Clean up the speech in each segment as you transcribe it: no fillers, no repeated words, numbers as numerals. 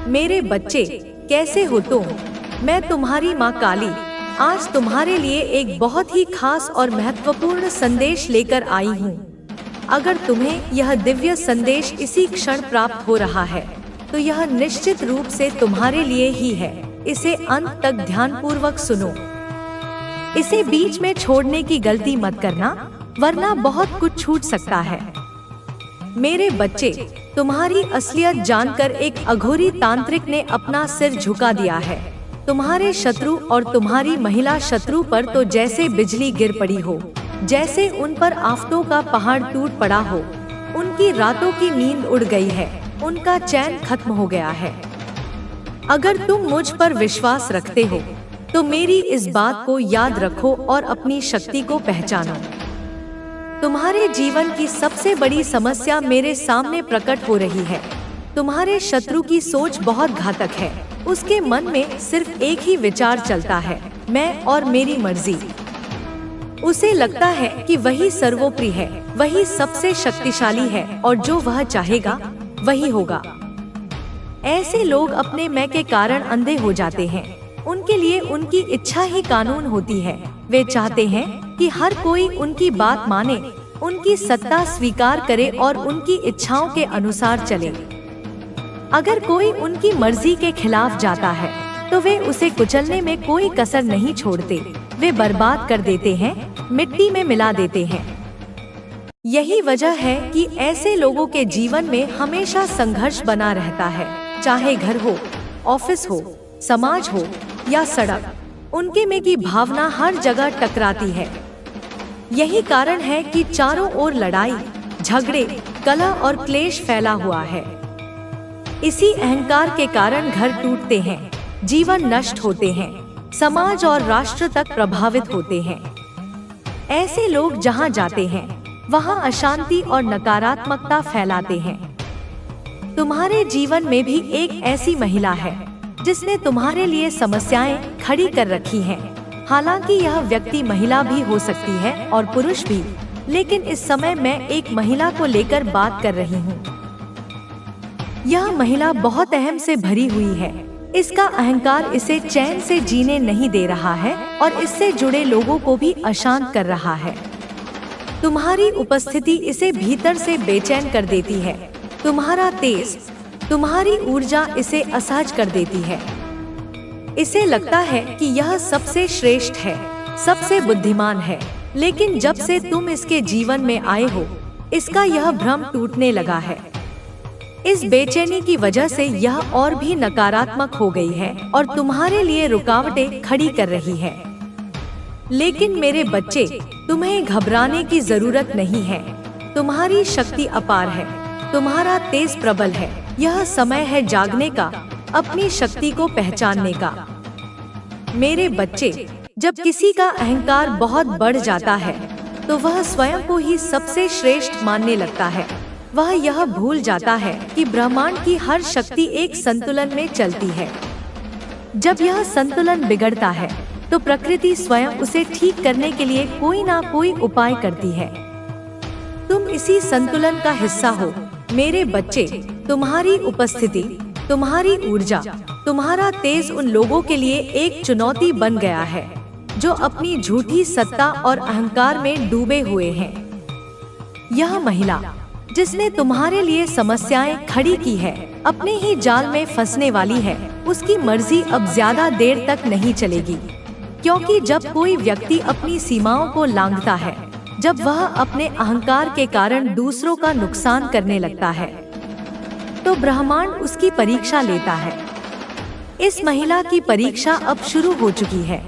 मेरे बच्चे, कैसे हो तुम? मैं तुम्हारी माँ काली आज तुम्हारे लिए एक बहुत ही खास और महत्वपूर्ण संदेश लेकर आई हूँ। अगर तुम्हें यह दिव्य संदेश इसी क्षण प्राप्त हो रहा है तो यह निश्चित रूप से तुम्हारे लिए ही है। इसे अंत तक ध्यानपूर्वक सुनो। इसे बीच में छोड़ने की गलती मत करना, वरना बहुत कुछ छूट सकता है। मेरे बच्चे, तुम्हारी असलियत जानकर एक अघोरी तांत्रिक ने अपना सिर झुका दिया है। तुम्हारे शत्रु और तुम्हारी महिला शत्रु पर तो जैसे बिजली गिर पड़ी हो, जैसे उन पर आफतों का पहाड़ टूट पड़ा हो। उनकी रातों की नींद उड़ गई है, उनका चैन खत्म हो गया है। अगर तुम मुझ पर विश्वास रखते हो तो मेरी इस बात को याद रखो और अपनी शक्ति को पहचानो। तुम्हारे जीवन की सबसे बड़ी समस्या मेरे सामने प्रकट हो रही है। तुम्हारे शत्रु की सोच बहुत घातक है। उसके मन में सिर्फ एक ही विचार चलता है, मैं और मेरी मर्जी। उसे लगता है कि वही सर्वोपरि है, वही सबसे शक्तिशाली है और जो वह चाहेगा वही होगा। ऐसे लोग अपने मैं के कारण अंधे हो जाते हैं। उनके लिए उनकी इच्छा ही कानून होती है। वे चाहते हैं कि हर कोई उनकी बात माने, उनकी सत्ता स्वीकार करे और उनकी इच्छाओं के अनुसार चले। अगर कोई उनकी मर्जी के खिलाफ जाता है तो वे उसे कुचलने में कोई कसर नहीं छोड़ते। वे बर्बाद कर देते हैं, मिट्टी में मिला देते हैं। यही वजह है कि ऐसे लोगों के जीवन में हमेशा संघर्ष बना रहता है, चाहे घर हो, ऑफिस हो, समाज हो या सड़क। उनके में की भावना हर जगह टकराती है। यही कारण है कि चारों ओर लड़ाई, झगड़े, कलह और क्लेश फैला हुआ है। इसी अहंकार के कारण घर टूटते हैं, जीवन नष्ट होते हैं, समाज और राष्ट्र तक प्रभावित होते हैं। ऐसे लोग जहां जाते हैं वहां अशांति और नकारात्मकता फैलाते हैं। तुम्हारे जीवन में भी एक ऐसी महिला है जिसने तुम्हारे लिए समस्याएं खड़ी कर रखी हैं। हालांकि यह व्यक्ति महिला भी हो सकती है और पुरुष भी, लेकिन इस समय मैं एक महिला को लेकर बात कर रही हूँ। यह महिला बहुत अहम से भरी हुई है। इसका अहंकार इसे चैन से जीने नहीं दे रहा है और इससे जुड़े लोगों को भी अशांत कर रहा है। तुम्हारी उपस्थिति इसे भीतर से बेचैन कर देती है। तुम्हारा तेज, तुम्हारी ऊर्जा इसे असहज कर देती है। इसे लगता है कि यह सबसे श्रेष्ठ है, सबसे बुद्धिमान है, लेकिन जब से तुम इसके जीवन में आए हो, इसका यह भ्रम टूटने लगा है। इस बेचैनी की वजह से यह और भी नकारात्मक हो गई है और तुम्हारे लिए रुकावटें खड़ी कर रही है। लेकिन मेरे बच्चे, तुम्हें घबराने की जरूरत नहीं है। तुम्हारी शक्ति अपार है, तुम्हारा तेज प्रबल है। यह समय है जागने का, अपनी शक्ति को पहचानने का। मेरे बच्चे, जब किसी का अहंकार बहुत बढ़ जाता है तो वह स्वयं को ही सबसे श्रेष्ठ मानने लगता है। वह यह भूल जाता है कि ब्रह्मांड की हर शक्ति एक संतुलन में चलती है। जब यह संतुलन बिगड़ता है तो प्रकृति स्वयं उसे ठीक करने के लिए कोई ना कोई उपाय करती है। तुम इसी संतुलन का हिस्सा हो। मेरे बच्चे, तुम्हारी उपस्थिति, तुम्हारी ऊर्जा, तुम्हारा तेज उन लोगों के लिए एक चुनौती बन गया है जो अपनी झूठी सत्ता और अहंकार में डूबे हुए हैं। यह महिला जिसने तुम्हारे लिए समस्याएं खड़ी की है, अपने ही जाल में फंसने वाली है। उसकी मर्जी अब ज्यादा देर तक नहीं चलेगी, क्योंकि जब कोई व्यक्ति अपनी सीमाओं को लांघता है, जब वह अपने अहंकार के कारण दूसरों का नुकसान करने लगता है, तो ब्रह्मांड उसकी परीक्षा लेता है। इस महिला की परीक्षा अब शुरू हो चुकी है।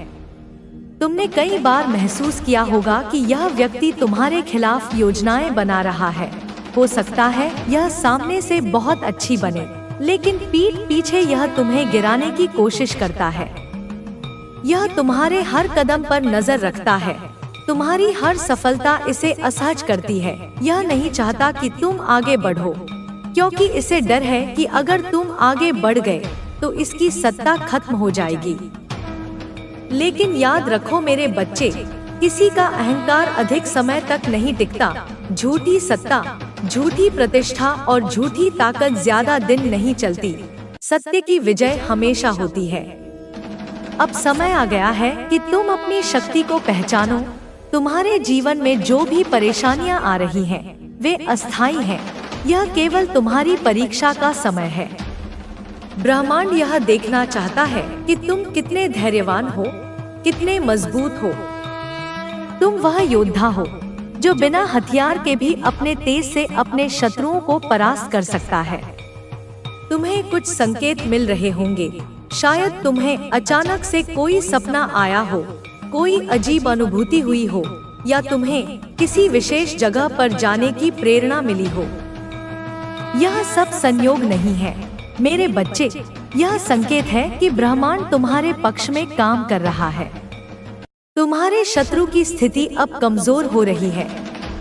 तुमने कई बार महसूस किया होगा कि यह व्यक्ति तुम्हारे खिलाफ योजनाएं बना रहा है। हो सकता है यह सामने से बहुत अच्छी बने, लेकिन पीठ पीछे यह तुम्हें गिराने की कोशिश करता है। यह तुम्हारे हर कदम पर नजर रखता है। तुम्हारी हर सफलता इसे असहज करती है। यह नहीं चाहता कि तुम आगे बढ़ो, क्योंकि इसे डर है कि अगर तुम आगे बढ़ गए तो इसकी सत्ता खत्म हो जाएगी। लेकिन याद रखो मेरे बच्चे, किसी का अहंकार अधिक समय तक नहीं टिकता। झूठी सत्ता, झूठी प्रतिष्ठा और झूठी ताकत ज्यादा दिन नहीं चलती। सत्य की विजय हमेशा होती है। अब समय आ गया है कि तुम अपनी शक्ति को पहचानो। तुम्हारे जीवन में जो भी परेशानियां आ रही हैं, वे अस्थायी हैं। यह केवल तुम्हारी परीक्षा का समय है। ब्रह्मांड यह देखना चाहता है कि तुम कितने धैर्यवान हो, कितने मजबूत हो। तुम वह योद्धा हो जो बिना हथियार के भी अपने तेज से अपने शत्रुओं को परास्त कर सकता है। तुम्हें कुछ संकेत मिल रहे होंगे। शायद तुम्हें अचानक से कोई सपना आया हो, कोई अजीब अनुभूति हुई हो, या तुम्हें किसी विशेष जगह पर जाने की प्रेरणा मिली हो। यह सब संयोग नहीं है मेरे बच्चे, यह संकेत है कि ब्रह्मांड तुम्हारे पक्ष में काम कर रहा है। तुम्हारे शत्रु की स्थिति अब कमजोर हो रही है।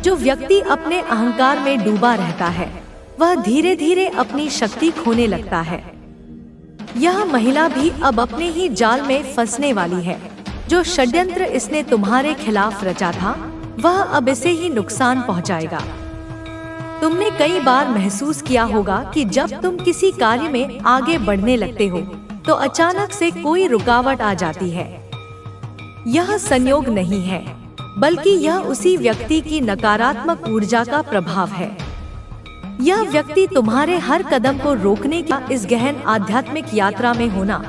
जो व्यक्ति अपने अहंकार में डूबा रहता है, वह धीरे धीरे अपनी शक्ति खोने लगता है। यह महिला भी अब अपने ही जाल में फंसने वाली है। जो षड्यंत्र इसने तुम्हारे खिलाफ रचा था, वह अब इसे ही नुकसान पहुंचाएगा। तुमने कई बार महसूस किया होगा कि जब तुम किसी कार्य में आगे बढ़ने लगते हो, तो अचानक से कोई रुकावट आ जाती है। यह संयोग नहीं है, बल्कि यह उसी व्यक्ति की नकारात्मक ऊर्जा का प्रभाव है। यह व्यक्ति तुम्हारे हर कदम को रोकने का इस गहन आध्यात्मिक यात्रा में होना,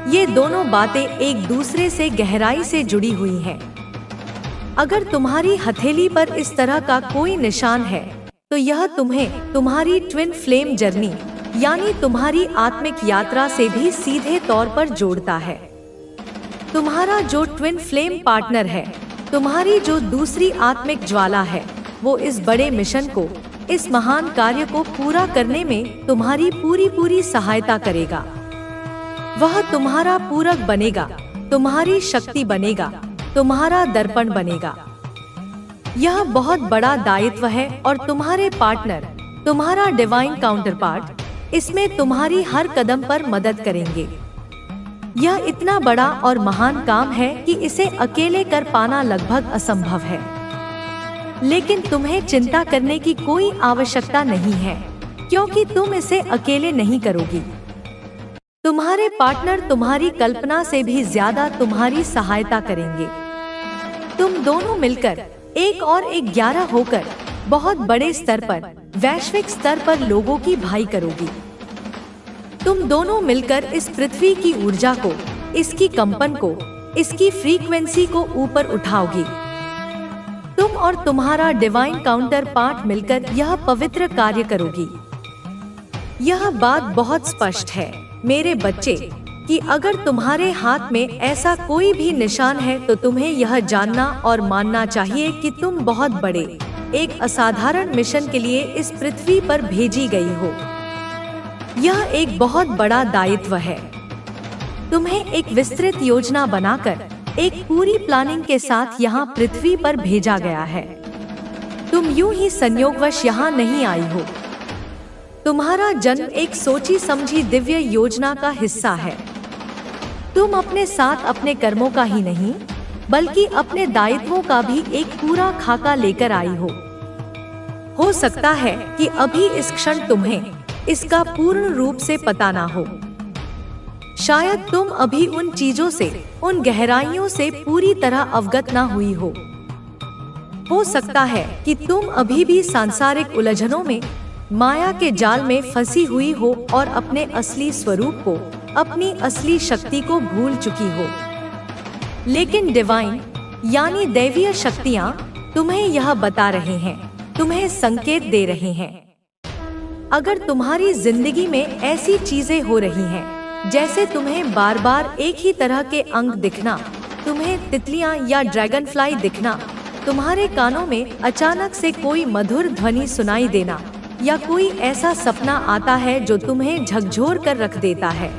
ये दोनों बातें एक दूसरे से गहराई से जुड़ी हुई हैं। अगर तुम्हारी हथेली पर इस तरह का कोई निशान है, तो यह तुम्हें तुम्हारी ट्विन फ्लेम जर्नी यानी तुम्हारी आत्मिक यात्रा से भी सीधे तौर पर जोड़ता है। तुम्हारा जो ट्विन फ्लेम पार्टनर है, तुम्हारी जो दूसरी आत्मिक ज्वाला है, वो इस बड़े मिशन को, इस महान कार्य को पूरा करने में तुम्हारी पूरी सहायता करेगा। वह तुम्हारा पूरक बनेगा, तुम्हारी शक्ति बनेगा, तुम्हारा दर्पण बनेगा। यह बहुत बड़ा दायित्व है और तुम्हारे पार्टनर, तुम्हारा डिवाइन काउंटरपार्ट, इसमें तुम्हारी हर कदम पर मदद करेंगे। यह इतना बड़ा और महान काम है कि इसे अकेले कर पाना लगभग असंभव है। लेकिन तुम्हें चिंता करने की कोई आवश्यकता नहीं है, क्योंकि तुम इसे अकेले नहीं करोगी। तुम्हारे पार्टनर तुम्हारी कल्पना से भी ज्यादा तुम्हारी सहायता करेंगे। तुम दोनों मिलकर 1 और 11 होकर बहुत बड़े स्तर पर, वैश्विक स्तर पर लोगों की भलाई करोगी। तुम दोनों मिलकर इस पृथ्वी की ऊर्जा को, इसकी कंपन को, इसकी फ्रीक्वेंसी को ऊपर उठाओगी। तुम और तुम्हारा डिवाइन काउंटर पार्ट मिलकर यह पवित्र कार्य करोगी। यह बात बहुत स्पष्ट है मेरे बच्चे, कि अगर तुम्हारे हाथ में ऐसा कोई भी निशान है, तो तुम्हें यह जानना और मानना चाहिए कि तुम बहुत बड़े, एक असाधारण मिशन के लिए इस पृथ्वी पर भेजी गई हो। यह एक बहुत बड़ा दायित्व है। तुम्हें एक विस्तृत योजना बनाकर, एक पूरी प्लानिंग के साथ यहाँ पृथ्वी पर भेजा गया है। तुम यूं ही संयोगवश यहाँ नहीं आई हो। तुम्हारा जन्म एक सोची समझी दिव्य योजना का हिस्सा है। तुम अपने साथ अपने कर्मों का ही नहीं, बल्कि अपने दायित्वों का भी एक पूरा खाका लेकर आई हो सकता है कि अभी इस क्षण तुम्हें इसका पूर्ण रूप से पता ना हो। शायद तुम अभी उन चीजों से, उन गहराइयों से पूरी तरह अवगत ना हुई हो सकता है कि तुम अभी भी सांसारिक उलझनों में, माया के जाल में फंसी हुई हो और अपने असली स्वरूप को, अपनी असली शक्ति को भूल चुकी हो। लेकिन डिवाइन यानी दैवीय शक्तियाँ तुम्हें यह बता रहे हैं, तुम्हें संकेत दे रहे हैं। अगर तुम्हारी जिंदगी में ऐसी चीजें हो रही हैं, जैसे तुम्हें बार बार एक ही तरह के अंक दिखना, तुम्हें तितलियां या ड्रैगन फ्लाई दिखना, तुम्हारे कानों में अचानक से कोई मधुर ध्वनि सुनाई देना, या कोई ऐसा सपना आता है जो तुम्हें झकझोर कर रख देता है,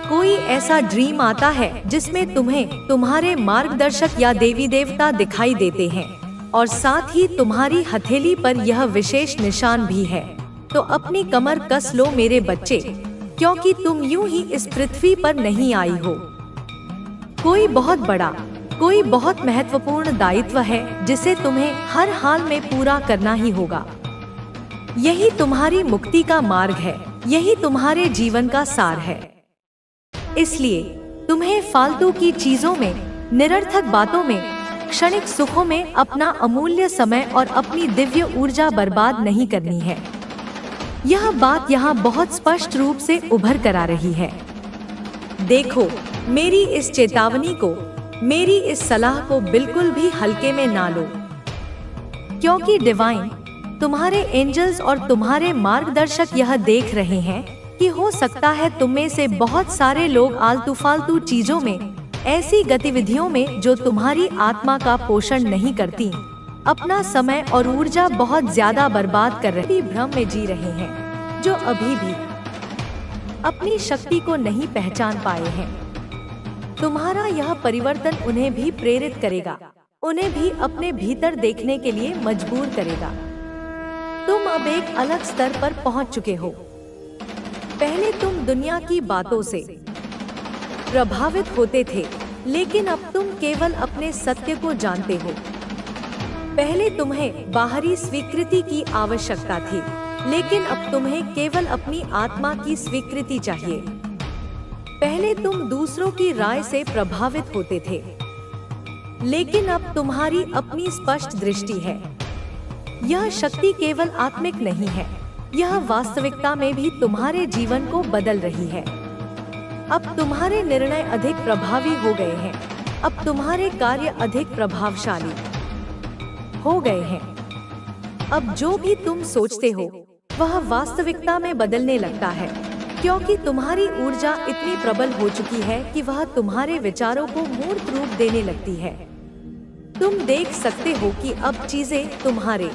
कोई ऐसा ड्रीम आता है जिसमें तुम्हें तुम्हारे मार्गदर्शक या देवी देवता दिखाई देते हैं, और साथ ही तुम्हारी हथेली पर यह विशेष निशान भी है, तो अपनी कमर कस लो मेरे बच्चे, क्योंकि तुम यूं ही इस पृथ्वी पर नहीं आई हो। कोई बहुत बड़ा, कोई बहुत महत्वपूर्ण दायित्व है जिसे तुम्हें हर हाल में पूरा करना ही होगा। यही तुम्हारी मुक्ति का मार्ग है, यही तुम्हारे जीवन का सार है। इसलिए तुम्हें फालतू की चीजों में, निरर्थक बातों में, क्षणिक सुखों में अपना अमूल्य समय और अपनी दिव्य ऊर्जा बर्बाद नहीं करनी है। यह बात यहाँ बहुत स्पष्ट रूप से उभर कर आ रही है। देखो, मेरी इस चेतावनी को, मेरी इस सलाह को बिल्कुल भी हल्के में ना लो, क्योंकि डिवाइन, तुम्हारे एंजल्स और तुम्हारे मार्गदर्शक यह देख रहे हैं कि हो सकता है तुम में से बहुत सारे लोग आलतू फालतू चीजों में, ऐसी गतिविधियों में जो तुम्हारी आत्मा का पोषण नहीं करती, अपना समय और ऊर्जा बहुत ज्यादा बर्बाद कर रहे भ्रम में जी रहे हैं, जो अभी भी अपनी शक्ति को नहीं पहचान पाए हैं। तुम्हारा यह परिवर्तन उन्हें भी प्रेरित करेगा, उन्हें भी अपने भीतर देखने के लिए मजबूर करेगा। तुम अब एक अलग स्तर पर पहुंच चुके हो। पहले तुम दुनिया की बातों से प्रभावित होते थे, लेकिन अब तुम केवल अपने सत्य को जानते हो। पहले तुम्हें बाहरी स्वीकृति की आवश्यकता थी, लेकिन अब तुम्हें केवल अपनी आत्मा की स्वीकृति चाहिए। पहले तुम दूसरों की राय से प्रभावित होते थे, लेकिन अब तुम्हारी अपनी स्पष्ट दृष्टि है। यह शक्ति केवल आत्मिक नहीं है, यह वास्तविकता में भी तुम्हारे जीवन को बदल रही है। अब तुम्हारे निर्णय अधिक प्रभावी हो गए हैं, अब तुम्हारे कार्य अधिक प्रभावशाली हो गए हैं। अब जो भी तुम सोचते हो वह वास्तविकता में बदलने लगता है, क्योंकि तुम्हारी ऊर्जा इतनी प्रबल हो चुकी है कि वह तुम्हारे विचारों को मूर्त रूप देने लगती है। तुम देख सकते हो कि अब चीजें तुम्हारे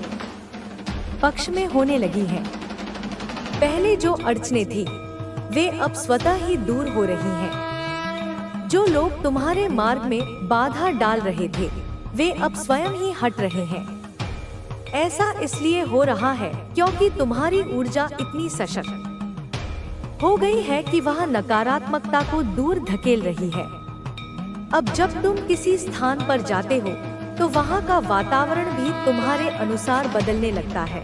पक्ष में होने लगी हैं। पहले जो अड़चनें थी वे अब स्वतः ही दूर हो रही हैं। जो लोग तुम्हारे मार्ग में बाधा डाल रहे थे वे अब स्वयं ही हट रहे हैं। ऐसा इसलिए हो रहा है क्योंकि तुम्हारी ऊर्जा इतनी सशक्त हो गई है कि वह नकारात्मकता को दूर धकेल रही है। अब जब तुम किसी स्थान पर जाते हो तो वहाँ का वातावरण भी तुम्हारे अनुसार बदलने लगता है।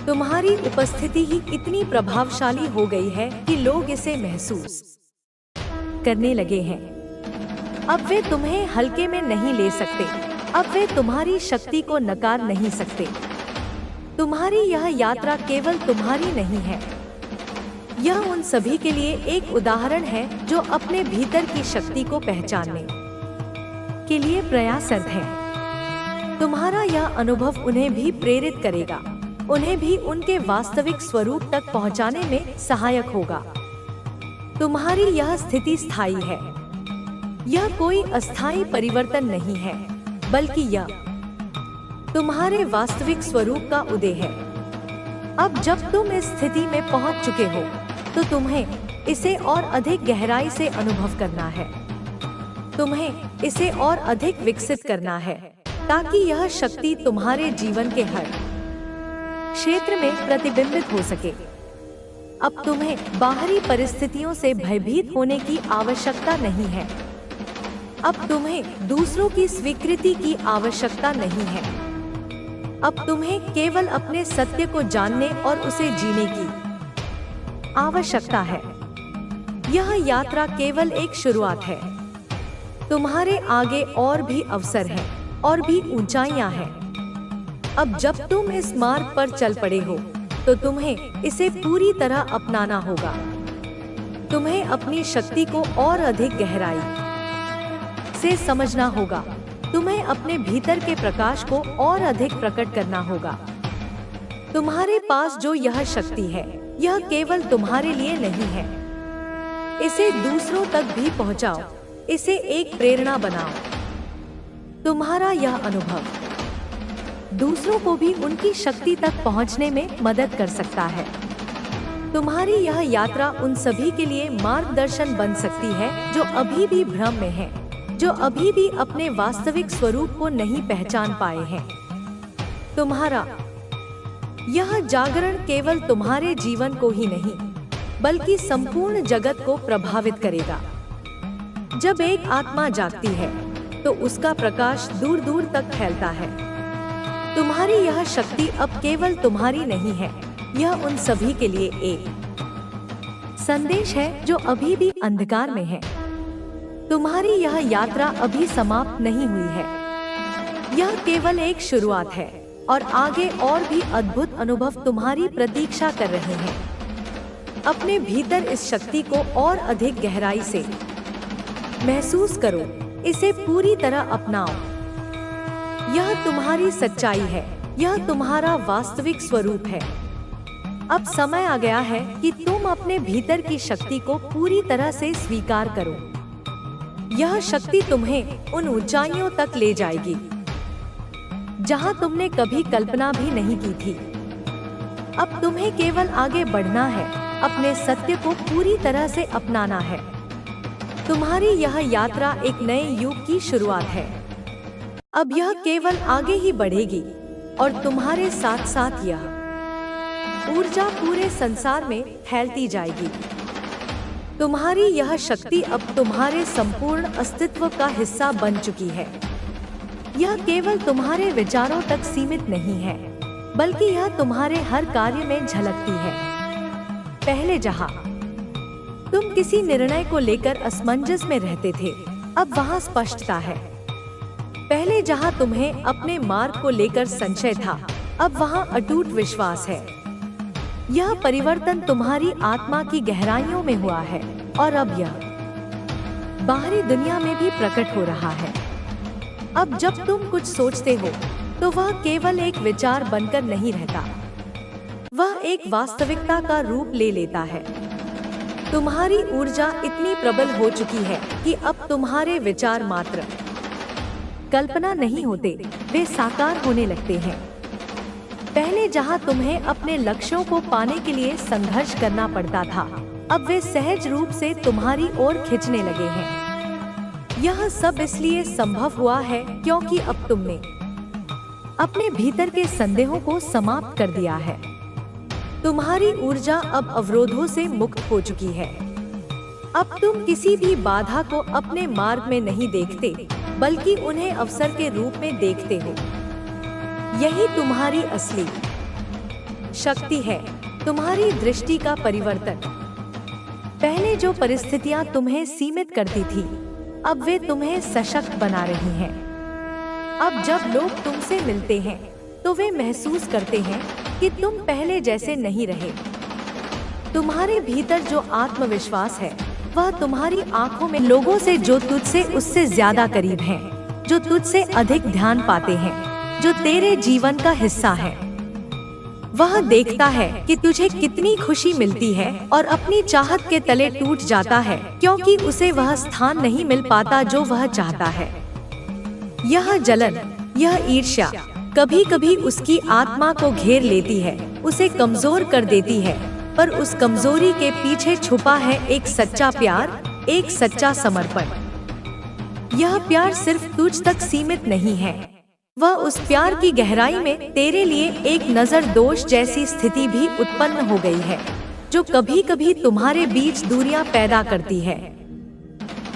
तुम्हारी उपस्थिति ही इतनी प्रभावशाली हो गई है कि लोग इसे महसूस करने लगे हैं। अब वे तुम्हें हल्के में नहीं ले सकते, अब वे तुम्हारी शक्ति को नकार नहीं सकते। तुम्हारी यह यात्रा केवल तुम्हारी नहीं है, यह उन सभी के लिए एक उदाहरण है जो अपने भीतर की शक्ति को पहचानने के लिए प्रयासरत हैं। तुम्हारा यह अनुभव उन्हें भी प्रेरित करेगा, उन्हें भी उनके वास्तविक स्वरूप तक पहुंचाने में सहायक होगा। तुम्हारी यह स्थिति स्थायी है, यह कोई अस्थायी परिवर्तन नहीं है, बल्कि यह तुम्हारे वास्तविक स्वरूप का उदय है। अब जब तुम इस स्थिति में पहुंच चुके हो तो तुम्हें इसे और अधिक गहराई से अनुभव करना है। तुम्हें इसे और अधिक विकसित करना है ताकि यह शक्ति तुम्हारे जीवन के हर क्षेत्र में प्रतिबिंबित हो सके। अब तुम्हें बाहरी परिस्थितियों से भयभीत होने की आवश्यकता नहीं है। अब तुम्हें दूसरों की स्वीकृति की आवश्यकता नहीं है। अब तुम्हें केवल अपने सत्य को जानने और उसे जीने की आवश्यकता है। यह यात्रा केवल एक शुरुआत है। तुम्हारे आगे और भी अवसर हैं, और भी ऊंचाइयां हैं। अब जब तुम इस मार्ग पर चल पड़े हो तो तुम्हें इसे पूरी तरह अपनाना होगा। तुम्हें अपनी शक्ति को और अधिक गहराई से समझना होगा। तुम्हें अपने भीतर के प्रकाश को और अधिक प्रकट करना होगा। तुम्हारे पास जो यह शक्ति है यह केवल तुम्हारे लिए नहीं है। इसे दूसरों तक भी पहुंचाओ, इसे एक प्रेरणा बनाओ। तुम्हारा यह अनुभव दूसरों को भी उनकी शक्ति तक पहुंचने में मदद कर सकता है। तुम्हारी यह यात्रा उन सभी के लिए मार्गदर्शन बन सकती है जो अभी भी भ्रम में हैं, जो अभी भी अपने वास्तविक स्वरूप को नहीं पहचान पाए हैं। तुम्हारा यह जागरण केवल तुम्हारे जीवन को ही नहीं बल्कि संपूर्ण जगत को प्रभावित करेगा। जब एक आत्मा जागती है तो उसका प्रकाश दूर दूर तक फैलता है। तुम्हारी यह शक्ति अब केवल तुम्हारी नहीं है, यह उन सभी के लिए एक संदेश है जो अभी भी अंधकार में है। तुम्हारी यह यात्रा अभी समाप्त नहीं हुई है। यह केवल एक शुरुआत है और आगे और भी अद्भुत अनुभव तुम्हारी प्रतीक्षा कर रहे हैं। अपने भीतर इस शक्ति को और अधिक गहराई से महसूस करो, इसे पूरी तरह अपनाओ। यह तुम्हारी सच्चाई है, यह तुम्हारा वास्तविक स्वरूप है। अब समय आ गया है कि तुम अपने भीतर की शक्ति को पूरी तरह से स्वीकार करो। यह शक्ति तुम्हें उन ऊंचाइयों तक ले जाएगी जहां तुमने कभी कल्पना भी नहीं की थी। अब तुम्हें केवल आगे बढ़ना है, अपने सत्य को पूरी तरह से अपनाना है। तुम्हारी यह यात्रा एक नए युग की शुरुआत है। अब यह केवल आगे ही बढ़ेगी और तुम्हारे साथ साथ यह ऊर्जा पूरे संसार में फैलती जाएगी। तुम्हारी यह शक्ति अब तुम्हारे संपूर्ण अस्तित्व का हिस्सा बन चुकी है। यह केवल तुम्हारे विचारों तक सीमित नहीं है, बल्कि यह तुम्हारे हर कार्य में झलकती है। पहले जहां तुम किसी निर्णय को लेकर असमंजस में रहते थे, अब वहां स्पष्टता है। पहले जहां तुम्हें अपने मार्ग को लेकर संशय था, अब वहां अटूट विश्वास है। यह परिवर्तन तुम्हारी आत्मा की गहराइयों में हुआ है और अब यह बाहरी दुनिया में भी प्रकट हो रहा है। अब जब तुम कुछ सोचते हो तो वह केवल एक विचार बनकर नहीं रहता, वह एक वास्तविकता का रूप ले लेता है। तुम्हारी ऊर्जा इतनी प्रबल हो चुकी है कि अब तुम्हारे विचार मात्र कल्पना नहीं होते, वे साकार होने लगते हैं। पहले जहां तुम्हें अपने लक्ष्यों को पाने के लिए संघर्ष करना पड़ता था, अब वे सहज रूप से तुम्हारी ओर खींचने लगे हैं। यह सब इसलिए संभव हुआ है क्योंकि अब तुमने अपने भीतर के संदेहों को समाप्त कर दिया है। तुम्हारी ऊर्जा अब अवरोधों से मुक्त हो चुकी है। अब तुम किसी भी बाधा को अपने मार्ग में नहीं देखते, बल्कि उन्हें अवसर के रूप में देखते हो। यही तुम्हारी असली शक्ति है, तुम्हारी दृष्टि का परिवर्तन। पहले जो परिस्थितियां तुम्हें सीमित करती थी, अब वे तुम्हें सशक्त बना रही हैं। अब जब लोग तुमसे मिलते हैं, तो वे महसूस करते हैं कि तुम पहले जैसे नहीं रहे। तुम्हारे भीतर जो आत्मविश्वास है, वह तुम्हारी आंखों में लोगों से जो तुझसे उससे ज्यादा करीब हैं, जो तुझसे अधिक ध्यान पाते हैं, जो तेरे जीवन का हिस्सा है। वह देखता है कि तुझे कितनी खुशी मिलती है और अपनी चाहत के तले टूट जाता है क्योंकि उसे वह स्थान नहीं मिल पाता जो वह चाहता है। यह जलन, यह ईर्ष्या कभी कभी उसकी आत्मा को घेर लेती है, उसे कमजोर कर देती है, पर उस कमजोरी के पीछे छुपा है एक सच्चा प्यार, एक सच्चा समर्पण। यह प्यार सिर्फ तुझ तक सीमित नहीं है, वह उस प्यार की गहराई में तेरे लिए एक नजर दोष जैसी स्थिति भी उत्पन्न हो गई है, जो कभी कभी तुम्हारे बीच दूरियां पैदा करती है।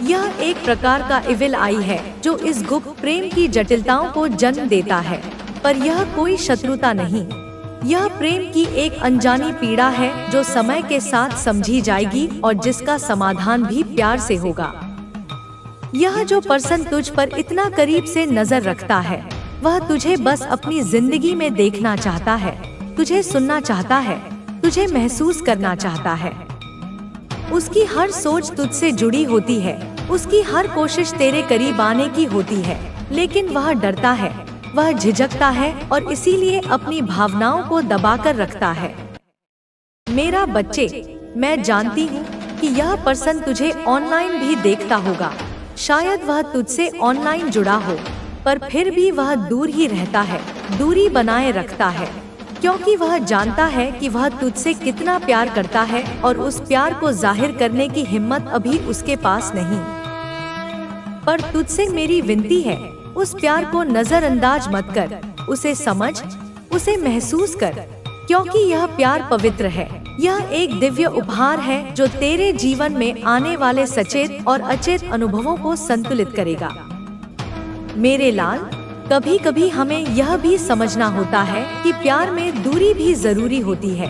यह एक प्रकार का इविल आई है जो इस गुप्त प्रेम की जटिलताओं को जन्म देता है, पर यह कोई शत्रुता नहीं। यह प्रेम की एक अनजानी पीड़ा है जो समय के साथ समझी जाएगी और जिसका समाधान भी प्यार से होगा। यह जो पर्सन तुझ पर इतना करीब से नजर रखता है, वह तुझे बस अपनी जिंदगी में देखना चाहता है, तुझे सुनना चाहता है, तुझे महसूस करना चाहता है। उसकी हर सोच तुझसे जुड़ी होती है, उसकी हर कोशिश तेरे करीब आने की होती है, लेकिन वह डरता है, वह झिझकता है और इसीलिए अपनी भावनाओं को दबाकर रखता है। मेरा बच्चे, मैं जानती हूँ कि यह पर्सन तुझे ऑनलाइन भी देखता होगा। शायद वह तुझसे ऑनलाइन जुड़ा हो, पर फिर भी वह दूर ही रहता है, दूरी बनाए रखता है, क्योंकि वह जानता है कि वह तुझसे कितना प्यार करता है और उस प्यार को जाहिर करने की हिम्मत अभी उसके पास नहीं। पर तुझसे मेरी विनती है, उस प्यार को नजरअंदाज मत कर, उसे समझ, उसे महसूस कर, क्योंकि यह प्यार पवित्र है। यह एक दिव्य उपहार है जो तेरे जीवन में आने वाले सचेत और अचेत अनुभवों को संतुलित करेगा। मेरे लाल, कभी कभी हमें यह भी समझना होता है कि प्यार में दूरी भी जरूरी होती है।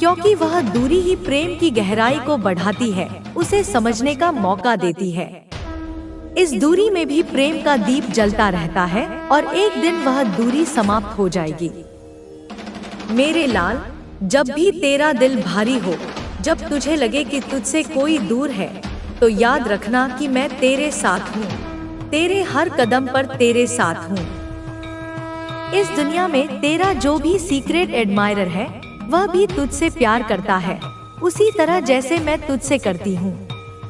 क्योंकि वह दूरी ही प्रेम की गहराई को बढ़ाती है, उसे समझने का मौका देती है। इस दूरी में भी प्रेम का दीप जलता रहता है और एक दिन वह दूरी समाप्त हो जाएगी। मेरे लाल, जब भी तेरा दिल भारी हो, जब तुझे लगे कि तुझसे कोई दूर है, तो याद रखना कि मैं तेरे साथ हूँ, तेरे हर कदम पर तेरे साथ हूँ। इस दुनिया में तेरा जो भी सीक्रेट एडमायरर है, वह भी तुझसे प्यार करता है, उसी तरह जैसे मैं तुझसे करती हूँ,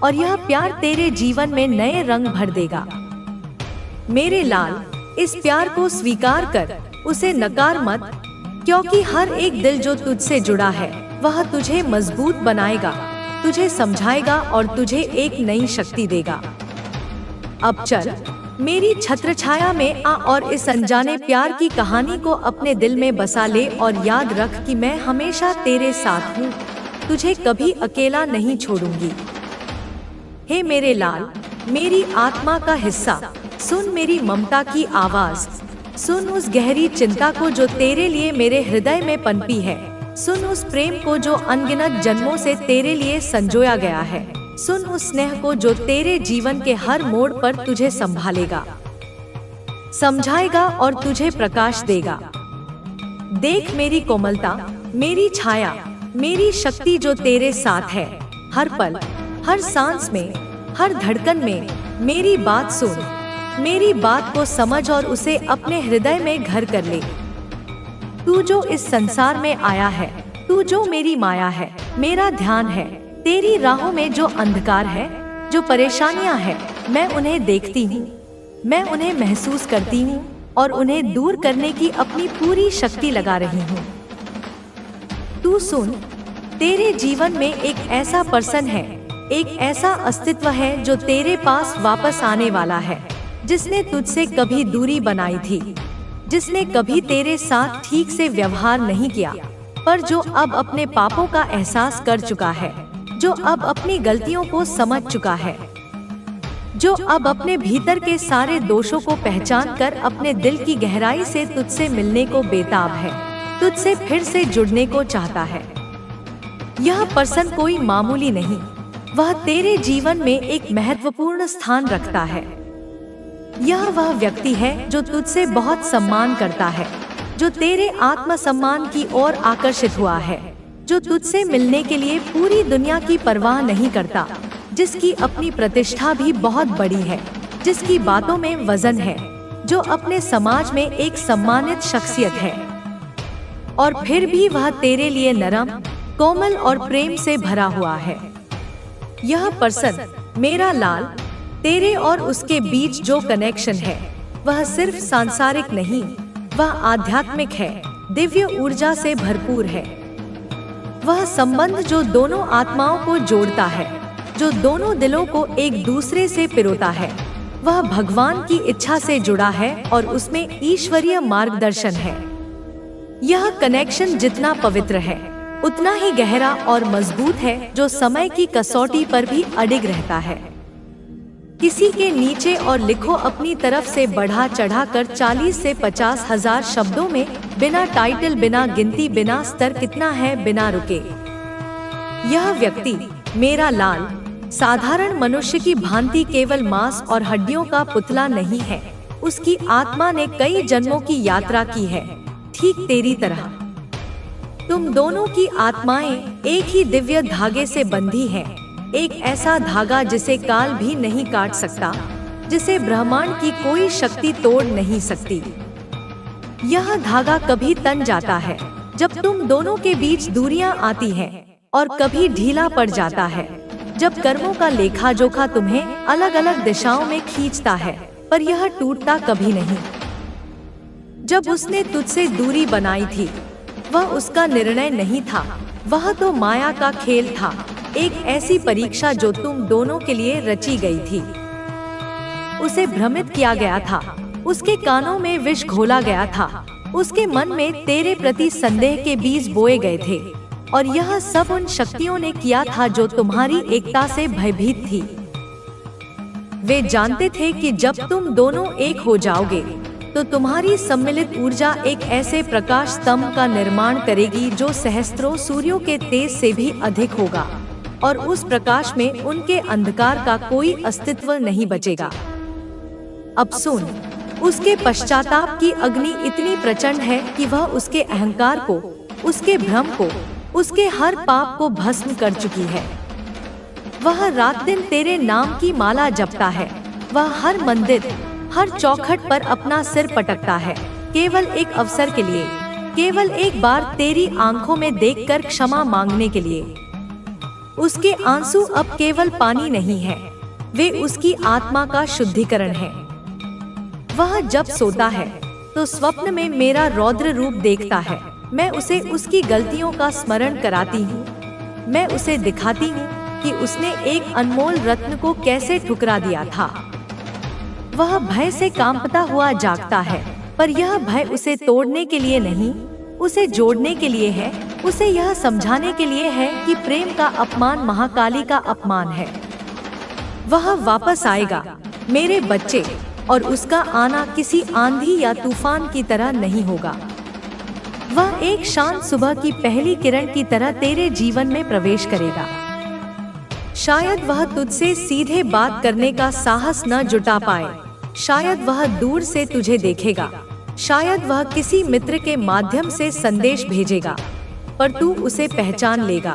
और यह प्यार तेरे जीवन में नए रंग भर देगा। मेरे लाल, इस प्यार को स्वीकार कर, उसे नकार मत, क्योंकि हर एक दिल जो तुझसे जुड़ा है, वह तुझे मजबूत बनाएगा, तुझे समझाएगा और तुझे एक नई शक्ति देगा। अब चल, मेरी छत्रछाया में आ और इस अनजाने प्यार की कहानी को अपने दिल में बसा ले और याद रख कि मैं हमेशा तेरे साथ हूँ, तुझे कभी अकेला नहीं छोड़ूंगी। हे मेरे लाल, मेरी आत्मा का हिस्सा, सुन मेरी ममता की आवाज, सुन उस गहरी चिंता को जो तेरे लिए मेरे हृदय में पनपी है, सुन उस प्रेम को जो अनगिनत जन्मों से तेरे लिए संजोया गया है, सुन उस स्नेह को जो तेरे जीवन के हर मोड़ पर तुझे संभालेगा, समझाएगा और तुझे प्रकाश देगा। देख मेरी कोमलता, मेरी छाया, मेरी शक्ति जो तेरे साथ है, हर पल, हर सांस में, हर धड़कन में। मेरी बात सुन, मेरी बात को समझ और उसे अपने हृदय में घर कर ले। तू जो इस संसार में आया है, तू जो मेरी माया है, मेरा ध्यान है, तेरी राहों में जो अंधकार है, जो परेशानियां हैं, मैं उन्हें देखती हूँ, मैं उन्हें महसूस करती हूँ और उन्हें दूर करने की अपनी पूरी शक्ति लगा रही हूँ। तू सुन, तेरे जीवन में एक ऐसा पर्सन है, एक ऐसा अस्तित्व है जो तेरे पास वापस आने वाला है, जिसने तुझसे कभी दूरी बनाई थी, जिसने कभी तेरे साथ ठीक से व्यवहार नहीं किया, पर जो अब अपने पापों का एहसास कर चुका है, जो अब अपनी गलतियों को समझ चुका है, जो अब अपने भीतर के सारे दोषों को पहचान कर अपने दिल की गहराई से तुझसे मिलने को बेताब है, तुझसे फिर से जुड़ने को चाहता है। यह पर्सन कोई मामूली नहीं, वह तेरे जीवन में एक महत्वपूर्ण स्थान रखता है। यह वह व्यक्ति है जो तुझसे बहुत सम्मान करता है, जो तेरे आत्मसम्मान की ओर आकर्षित हुआ है, जो तुझसे मिलने के लिए पूरी दुनिया की परवाह नहीं करता, जिसकी अपनी प्रतिष्ठा भी बहुत बड़ी है, जिसकी बातों में वजन है, जो अपने समाज में एक सम्मानित शख्सियत है, और फिर भी वह तेरे लिए नरम, कोमल और प्रेम से भरा हुआ है। यह पर्सन, मेरा लाल, तेरे और उसके बीच जो कनेक्शन है, वह सिर्फ सांसारिक नहीं, वह आध्यात्मिक है, दिव्य ऊर्जा से भरपूर है। वह संबंध जो दोनों आत्माओं को जोड़ता है, जो दोनों दिलों को एक दूसरे से पिरोता है, वह भगवान की इच्छा से जुड़ा है और उसमें ईश्वरीय मार्गदर्शन है। यह कनेक्शन जितना पवित्र है, उतना ही गहरा और मजबूत है, जो समय की कसौटी पर भी अडिग रहता है। किसी के नीचे और लिखो अपनी तरफ से बढ़ा चढ़ा कर 40 से 50 हजार शब्दों में, बिना टाइटल, बिना गिनती, बिना स्तर कितना है, बिना रुके। यह व्यक्ति, मेरा लाल, साधारण मनुष्य की भांति केवल मांस और हड्डियों का पुतला नहीं है। उसकी आत्मा ने कई जन्मों की यात्रा की है, ठीक तेरी तरह। तुम दोनों की आत्माएं एक ही दिव्य धागे से बंधी हैं, एक ऐसा धागा जिसे काल भी नहीं काट सकता, जिसे ब्रह्मांड की कोई शक्ति तोड़ नहीं सकती। यह धागा कभी तन जाता है जब तुम दोनों के बीच दूरियां आती हैं, और कभी ढीला पड़ जाता है जब कर्मों का लेखा जोखा तुम्हें अलग अलग दिशाओं में खींचता है, पर यह टूटता कभी नहीं। जब उसने तुझसे दूरी बनाई थी, वह उसका निर्णय नहीं था, वह तो माया का खेल था, एक ऐसी परीक्षा जो तुम दोनों के लिए रची गई थी। उसे भ्रमित किया गया था, उसके कानों में विष घोला गया था, उसके मन में तेरे प्रति संदेह के बीज बोए गए थे, और यह सब उन शक्तियों ने किया था जो तुम्हारी एकता से भयभीत थी। वे जानते थे कि जब तुम दोनों एक हो जाओगे, तो तुम्हारी सम्मिलित ऊर्जा एक ऐसे प्रकाश स्तंभ का निर्माण करेगी जो सहस्त्रों सूर्यों के तेज से भी अधिक होगा, और उस प्रकाश में उनके अंधकार का कोई अस्तित्व नहीं बचेगा। अब सुन, उसके पश्चाताप की अग्नि इतनी प्रचंड है कि वह उसके अहंकार को, उसके भ्रम को, उसके हर पाप को भस्म कर चुकी है। वह रात दिन तेरे नाम की माला जपता है। वह हर मंदिर, हर चौखट पर अपना सिर पटकता है, केवल एक अवसर के लिए, केवल एक बार तेरी आंखों में देखकर क्षमा मांगने के लिए। उसके आंसू अब केवल पानी नहीं है, वे उसकी आत्मा का शुद्धिकरण है। वह जब सोता है तो स्वप्न में मेरा रौद्र रूप देखता है। मैं उसे उसकी गलतियों का स्मरण कराती हूँ। मैं उसे दिखाती हूँ कि उसने एक अनमोल रत्न को कैसे ठुकरा दिया था। वह भय से कांपता हुआ जागता है, पर यह भय उसे तोड़ने के लिए नहीं, उसे जोड़ने के लिए है। उसे यह समझाने के लिए है कि प्रेम का अपमान महाकाली का अपमान है। वह वापस आएगा मेरे बच्चे, और उसका आना किसी आंधी या तूफान की तरह नहीं होगा। वह एक शांत सुबह की पहली किरण की तरह तेरे जीवन में प्रवेश करेगा। शायद वह तुझसे सीधे बात करने का साहस न जुटा पाए, शायद वह दूर से तुझे देखेगा, शायद वह किसी मित्र के माध्यम से संदेश भेजेगा, पर तू उसे पहचान लेगा।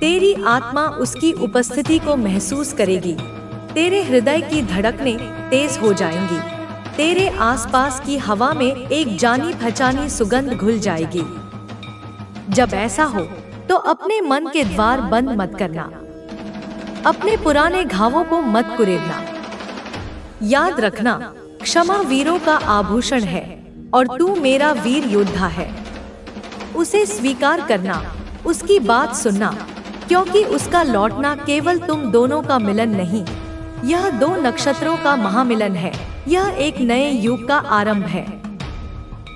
तेरी आत्मा उसकी उपस्थिति को महसूस करेगी। तेरे हृदय की धड़कनें तेज हो जाएंगी। तेरे आसपास की हवा में एक जानी पहचानी सुगंध घुल जाएगी। जब ऐसा हो तो अपने मन के द्वार बंद मत करना, अपने पुराने घावों को मत कुरेदना। याद रखना, क्षमा वीरों का आभूषण है और तू मेरा वीर योद्धा है। उसे स्वीकार करना, उसकी बात सुनना, क्योंकि उसका लौटना केवल तुम दोनों का मिलन नहीं, यह दो नक्षत्रों का महामिलन है। यह एक नए युग का आरंभ है।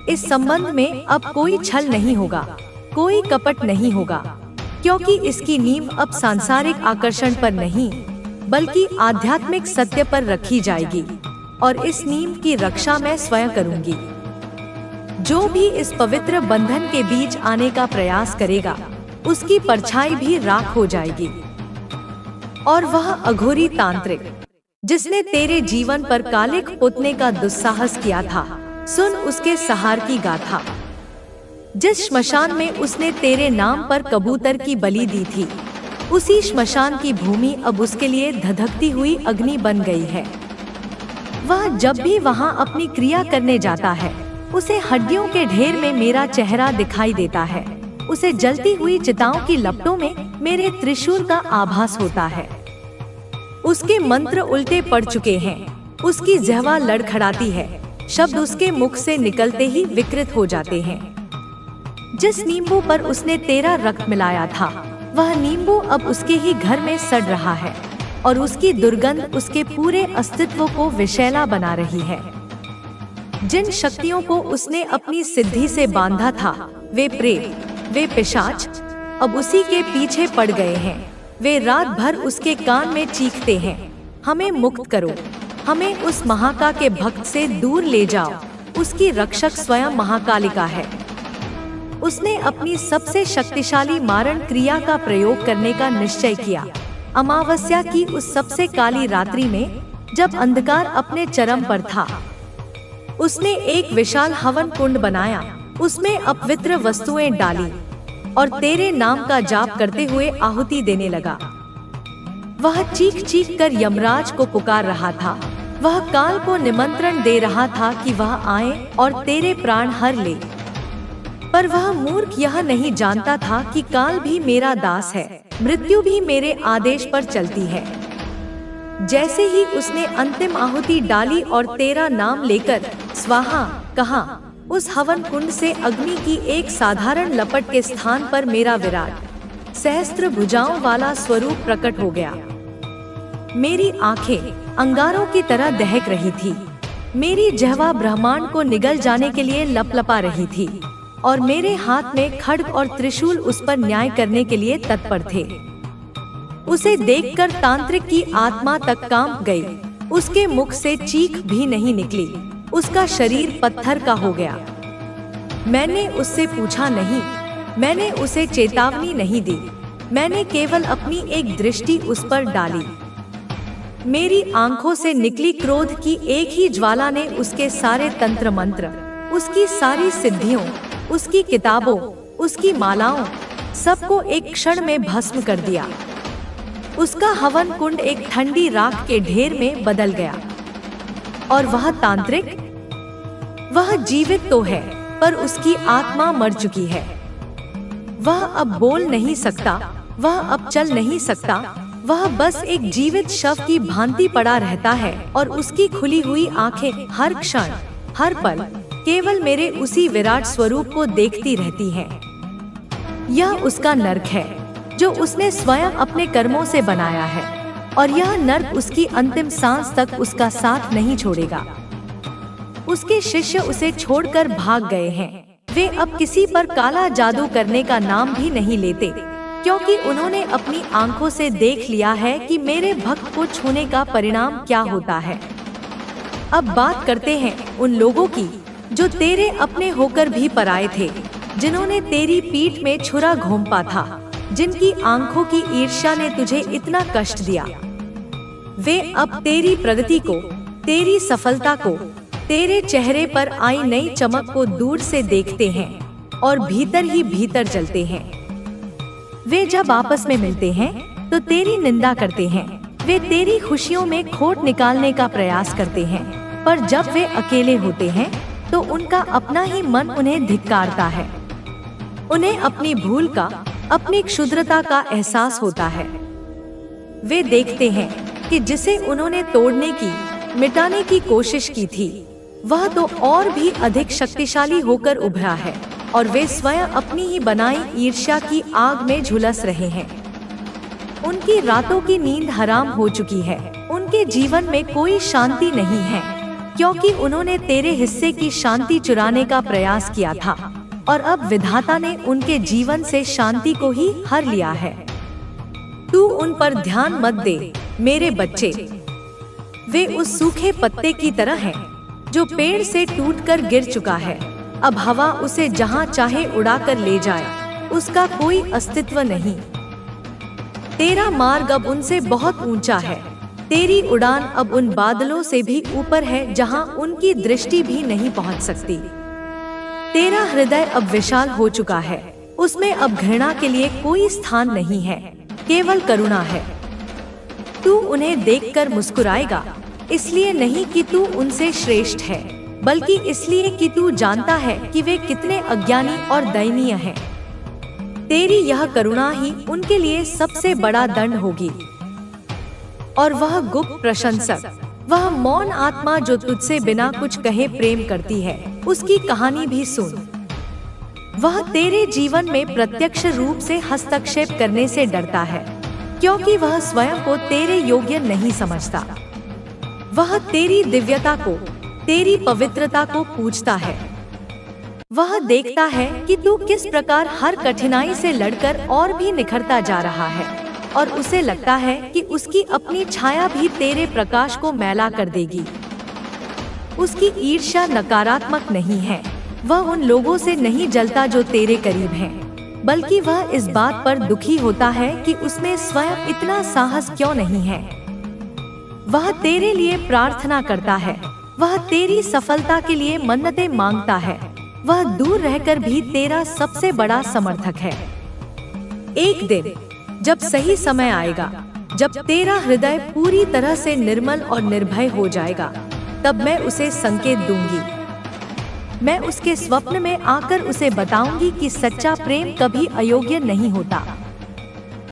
इस संबंध में अब कोई छल नहीं होगा, कोई कपट नहीं होगा, क्योंकि इसकी नींव अब सांसारिक आकर्षण पर नहीं, बल्कि आध्यात्मिक सत्य पर रखी जाएगी, और इस नींव की रक्षा मैं स्वयं करूंगी। जो भी इस पवित्र बंधन के बीच आने का प्रयास करेगा, उसकी परछाई भी राख हो जाएगी। और वह अघोरी तांत्रिक जिसने तेरे जीवन पर कालिक पोतने का दुस्साहस किया था, सुन उसके सहार की गाथा। जिस श्मशान में उसने तेरे नाम पर कबूतर की बलि दी थी, उसी श्मशान की भूमि अब उसके लिए धधकती हुई अग्नि बन गई है। वह जब भी वहां अपनी क्रिया करने जाता है, उसे हड्डियों के ढेर में मेरा चेहरा दिखाई देता है। उसे जलती हुई चिताओं की लपटों में मेरे त्रिशूल का आभास होता है। उसके मंत्र उल्टे पड़ चुके हैं। उसकी जिह्वा लड़खड़ाती है, शब्द उसके मुख से निकलते ही विकृत हो जाते हैं। जिस नींबू पर उसने तेरा रक्त मिलाया था, वह नींबू अब उसके ही घर में सड़ रहा है, और उसकी दुर्गंध उसके पूरे अस्तित्व को विषैला बना रही है। जिन शक्तियों को उसने अपनी सिद्धि से बांधा था, वे प्रेत, वे पिशाच अब उसी के पीछे पड़ गए हैं। वे रात भर उसके कान में चीखते हैं, हमें मुक्त करो, हमें उस महाका के भक्त से दूर ले जाओ। उसकी रक्षक स्वयं महाकालिका है। उसने अपनी सबसे शक्तिशाली मारण क्रिया का प्रयोग करने का निश्चय किया। अमावस्या की उस सबसे काली रात्रि में, जब अंधकार अपने चरम पर था, उसने एक विशाल हवन कुंड बनाया, उसमें अपवित्र वस्तुएं डाली और तेरे नाम का जाप करते हुए आहुति देने लगा। वह चीख चीख कर यमराज को पुकार रहा था। वह काल को निमंत्रण दे रहा था कि वह आए और तेरे प्राण हर ले। पर वह मूर्ख यह नहीं जानता था कि काल भी मेरा दास है, मृत्यु भी मेरे आदेश पर चलती है। जैसे ही उसने अंतिम आहुति डाली और तेरा नाम लेकर स्वाहा कहा, उस हवन कुंड से अग्नि की एक साधारण लपट के स्थान पर मेरा विराट सहस्त्र भुजाओं वाला स्वरूप प्रकट हो गया। मेरी आंखें अंगारों की तरह दहक रही थी, मेरी जिह्वा ब्रह्मांड को निगल जाने के लिए लपलपा रही थी, और मेरे हाथ में खड्ग और त्रिशूल उस पर न्याय करने के लिए तत्पर थे। उसे देखकर तांत्रिक की आत्मा तक कांप गई। उसके मुख से चीख भी नहीं निकली। उसका शरीर पत्थर का हो गया। मैंने उससे पूछा नहीं, मैंने उसे चेतावनी नहीं दी, मैंने केवल अपनी एक दृष्टि उस पर डाली। मेरी आंखों से निकली क्रोध की एक ही ज्वाला ने उसके सारे तंत्र मंत्र, उसकी सारी सिद्धियों, उसकी किताबों, उसकी मालाओं, सबको एक क्षण में भस्म कर दिया। उसका हवन कुंड एक ठंडी राख के ढेर में बदल गया। और वह तांत्रिक, वह जीवित तो है पर उसकी आत्मा मर चुकी है। वह अब बोल नहीं सकता, वह अब चल नहीं सकता, वह बस एक जीवित शव की भांति पड़ा रहता है और उसकी खुली हुई आंखें हर क्षण, हर पल केवल मेरे उसी विराट स्वरूप को देखती रहती हैं। यह उसका नर्क है जो उसने स्वयं अपने कर्मों से बनाया है, और यह नर्क उसकी अंतिम सांस तक उसका साथ नहीं छोड़ेगा। उसके शिष्य उसे छोड़कर भाग गए हैं। वे अब किसी पर काला जादू करने का नाम भी नहीं लेते, क्योंकि उन्होंने अपनी आंखों से देख लिया है कि मेरे भक्त को छूने का परिणाम क्या होता है। अब बात करते हैं उन लोगों की जो तेरे अपने होकर भी पराये थे, जिन्होंने तेरी पीठ में छुरा घोंपा था, जिनकी आंखों की ईर्ष्या ने तुझे इतना कष्ट दिया। वे अब तेरी प्रगति को, तेरी सफलता को, तेरे चेहरे पर आई नई चमक को दूर से देखते हैं और भीतर ही भीतर जलते हैं। वे जब आपस में मिलते हैं तो तेरी निंदा करते हैं, वे तेरी खुशियों में खोट निकालने का प्रयास करते हैं, पर जब वे अकेले होते हैं तो उनका अपना ही मन उन्हें धिक्कारता है। उन्हें अपनी भूल का, अपनी क्षुद्रता का एहसास होता है। वे देखते हैं कि जिसे उन्होंने तोड़ने की, मिटाने की कोशिश की थी, वह तो और भी अधिक शक्तिशाली होकर उभरा है, और वे स्वयं अपनी ही बनाई ईर्ष्या की आग में झुलस रहे हैं। उनकी रातों की नींद हराम हो चुकी है, उनके जीवन में कोई शांति नहीं है, क्योंकि उन्होंने तेरे हिस्से की शांति चुराने का प्रयास किया था, और अब विधाता ने उनके जीवन से शांति को ही हर लिया है। तू उन पर ध्यान मत दे मेरे बच्चे। वे उस सूखे पत्ते की तरह हैं, जो पेड़ से टूटकर गिर चुका है। अब हवा उसे जहां चाहे उड़ाकर ले जाए, उसका कोई अस्तित्व नहीं। तेरा मार्ग अब उनसे बहुत ऊंचा है, तेरी उड़ान अब उन बादलों से भी ऊपर है जहां उनकी दृष्टि भी नहीं पहुंच सकती। तेरा हृदय अब विशाल हो चुका है, उसमें अब घृणा के लिए कोई स्थान नहीं है, केवल करुणा है। तू उन्हें देखकर मुस्कुराएगा, इसलिए नहीं कि तू उनसे श्रेष्ठ है, बल्कि इसलिए कि तू जानता है कि वे कितने अज्ञानी और दयनीय हैं। तेरी यह करुणा ही उनके लिए सबसे बड़ा दंड होगी। और वह गुप्त प्रशंसक, वह मौन आत्मा जो तुझसे बिना कुछ कहे प्रेम करती है, उसकी कहानी भी सुन। वह तेरे जीवन में प्रत्यक्ष रूप से हस्तक्षेप करने से डरता है, क्योंकि वह स्वयं को तेरे योग्य नहीं समझता। वह तेरी दिव्यता को, तेरी पवित्रता को पूजता है। वह देखता है कि तू किस प्रकार हर कठिनाई से लड़कर और भी निखरता जा रहा है, और उसे लगता है कि उसकी अपनी छाया भी तेरे प्रकाश को मैला कर देगी। उसकी ईर्ष्या नकारात्मक नहीं है, वह उन लोगों से नहीं जलता जो तेरे करीब हैं, बल्कि वह इस बात पर दुखी होता है कि उसमें स्वयं इतना साहस क्यों नहीं है। वह तेरे लिए प्रार्थना करता है, वह तेरी सफलता के लिए मन्नतें मांगता है, वह दूर रहकर भी तेरा सबसे बड़ा समर्थक है। एक दिन जब सही समय आएगा, जब तेरा हृदय पूरी तरह से निर्मल और निर्भय हो जाएगा, तब मैं उसे संकेत दूंगी। मैं उसके स्वप्न में आकर उसे बताऊंगी कि सच्चा प्रेम कभी अयोग्य नहीं होता।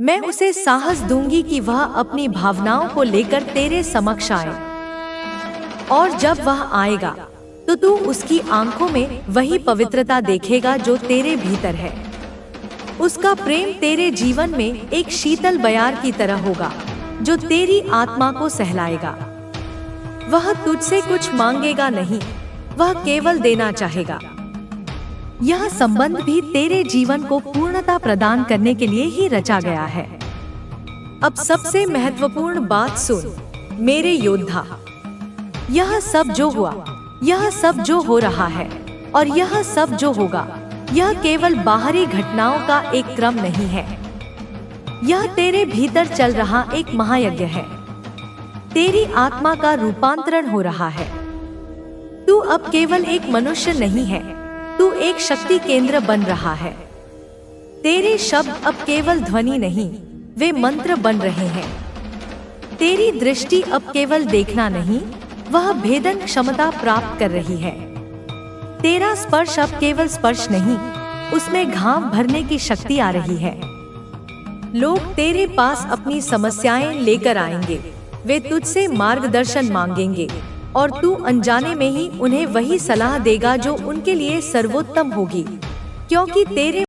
मैं उसे साहस दूंगी कि वह अपनी भावनाओं को लेकर तेरे समक्ष आए, और जब वह आएगा तो तू उसकी आंखों में वही पवित्रता देखेगा जो तेरे भीतर है। उसका प्रेम तेरे जीवन में एक शीतल बयार की तरह होगा, जो तेरी आत्मा को सहलाएगा। वह तुझसे कुछ मांगेगा नहीं, वह केवल देना चाहेगा। यह संबंध भी तेरे जीवन को पूर्णता प्रदान करने के लिए ही रचा गया है। अब सबसे महत्वपूर्ण बात सुन मेरे योद्धा। यह सब जो हुआ यह सब जो हो रहा है और यह सब जो होगा, यह केवल बाहरी घटनाओं का एक क्रम नहीं है। यह तेरे भीतर चल रहा एक महायज्ञ है। तेरी आत्मा का रूपांतरण हो रहा है। तू अब केवल एक मनुष्य नहीं है, तू एक शक्ति केंद्र बन रहा है। तेरे शब्द अब केवल ध्वनि नहीं, वे मंत्र बन रहे हैं। तेरी दृष्टि अब केवल देखना नहीं, वह भेदन क्षमता प्राप्त कर रही है। तेरा स्पर्श अब केवल स्पर्श नहीं, उसमें घाम भरने की शक्ति आ रही है। लोग तेरे पास अपनी समस्याएं लेकर आएंगे, वे तुझसे मार्गदर्शन मांगेंगे और तू अनजाने में ही उन्हें वही सलाह देगा जो उनके लिए सर्वोत्तम होगी, क्योंकि तेरे